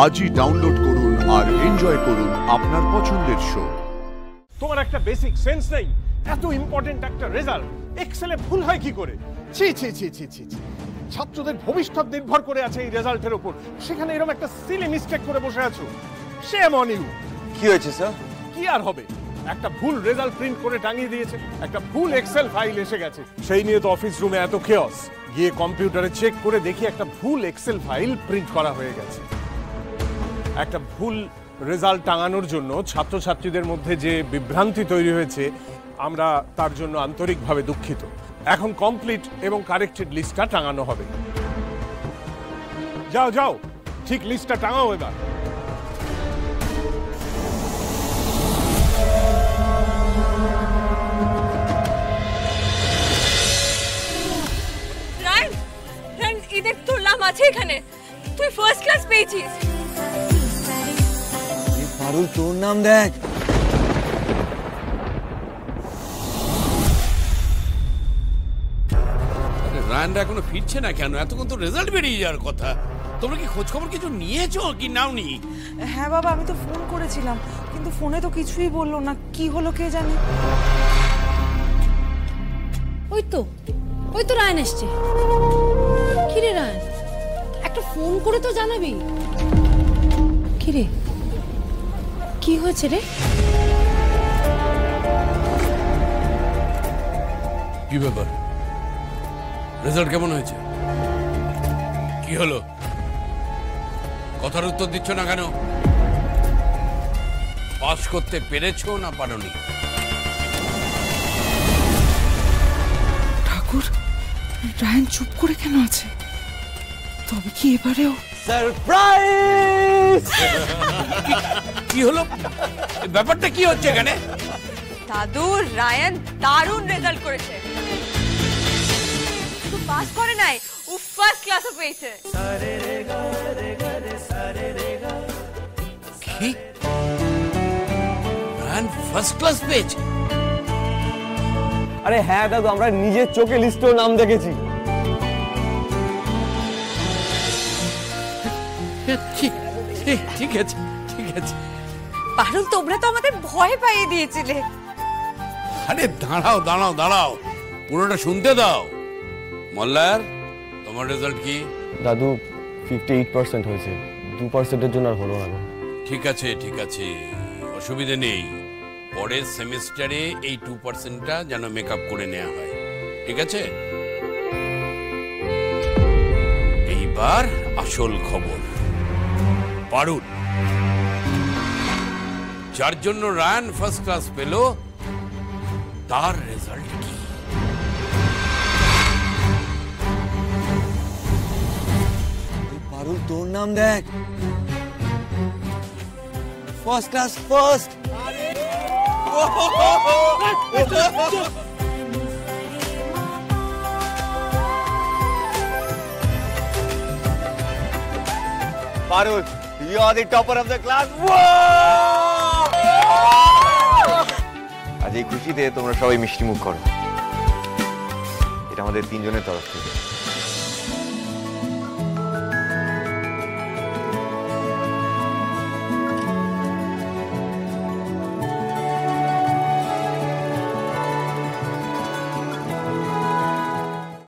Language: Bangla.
আজই ডাউনলোড করুন আর এনজয় করুন আপনার পছন্দের শো। তোমার একটা বেসিক সেন্স নেই? এত ইম্পর্টেন্ট একটা রেজাল্ট এক্সেলে ভুল হয় কি করে? ছি ছি ছি ছি ছি ছি। ছাত্রদের ভবিষ্যৎ নির্ভর করে আছে এই রেজাল্টের উপর, সেখানে এরকম একটা সিলি মিস্টেক করে বসে আছো। Shame on you. কি হয়েছে স্যার? কি আর হবে, একটা ভুল রেজাল্ট প্রিন্ট করে টাঙিয়ে দিয়েছে, একটা ভুল এক্সেল ফাইল এসে গেছে। সেই নিয়ে তো অফিস রুমে এত কেওস। গিয়ে কম্পিউটারে চেক করে দেখি একটা ভুল এক্সেল ফাইল প্রিন্ট করা হয়ে গেছে। একটা ভুল রেজাল্ট টাঙানোর জন্য ছাত্রছাত্রীদের মধ্যে যে বিভ্রান্তি তৈরি হয়েছে, আমরা তার জন্য আন্তরিকভাবে দুঃখিত। এখন কমপ্লিট এবং কারেক্টেড লিস্টটা টাঙানো হবে। যাও যাও, ঠিক লিস্টটা টাঙাও এবার। ঈদের তোর নাম আছে এখানে, তুই ফার্স্ট ক্লাস পেয়েছিস। পারুল, তোর নাম দেখ। রায়ানরা এখনো ফিরছে না কেন? এতক্ষণ তো রেজাল্ট বেরিয়ে যাওয়ার কথা। তোমরা কি খোঁজ খবর কিছু নিয়েছো কি নাওনি? হ্যাঁ বাবা, আমি তো ফোন করেছিলাম, কিন্তু ফোনে তো কিছুই বললো না। কি হলো কে জানে। ওই তো রায়ান এসছে। কিরে রায়ান, একটা ফোন করে তো জানাবি। কিরে, কি হয়েছে রে? কি ব্যাপার? রেজাল্ট কেমন হয়েছে? কি হলো? কথার উত্তর দিচ্ছ না কেন? পাস করতে পেরেছো না পারোনি? ঠাকুর, রায়ান চুপ করে কেন আছে? তবে কি এবারেও সারপ্রাইজ! কি হলো? ব্যাপারটা কি হচ্ছে এখানে? দাদু, রায়ান দারুণ রেজাল্ট করেছে। শুধু পাস করে নাই, ও ফার্স্ট ক্লাসও পেয়েছে। কি? রায়ান ফার্স্ট ক্লাস পেয়েছে? আরে হ্যাঁ দাদু, আমরা নিজের চোখে লিস্টেও নাম দেখেছি। ঠিক আছে, ঠিক আছে। পারুল, তোমরা তো আমাদের ভয় পাইয়ে দিয়েছিলে। আরে দাঁড়াও দাঁড়াও দাঁড়াও, পুরোটা শুনতে দাও। মল্লার, তোমার রেজাল্ট কি? দাদু 58% হয়েছে, 2%-এর জন্য আর হলো না। ঠিক আছে ঠিক আছে, অসুবিধা নেই। পরের সেমিস্টারে এই 2%টা যেন মেকআপ করে নেওয়া হয়, ঠিক আছে? এইবার আসল খবর। পারুল, যার জন্য রায়ান ফার্স্ট ক্লাস পেল, তার রেজাল্ট কি? পারুল, তোর নাম দেখ। First class first. Parul, you are the topper of the class. আজ এই খুশিতে তোমরা সবাই মিষ্টি মুখ করো। এটা আমাদের তিনজনের তরফ থেকে।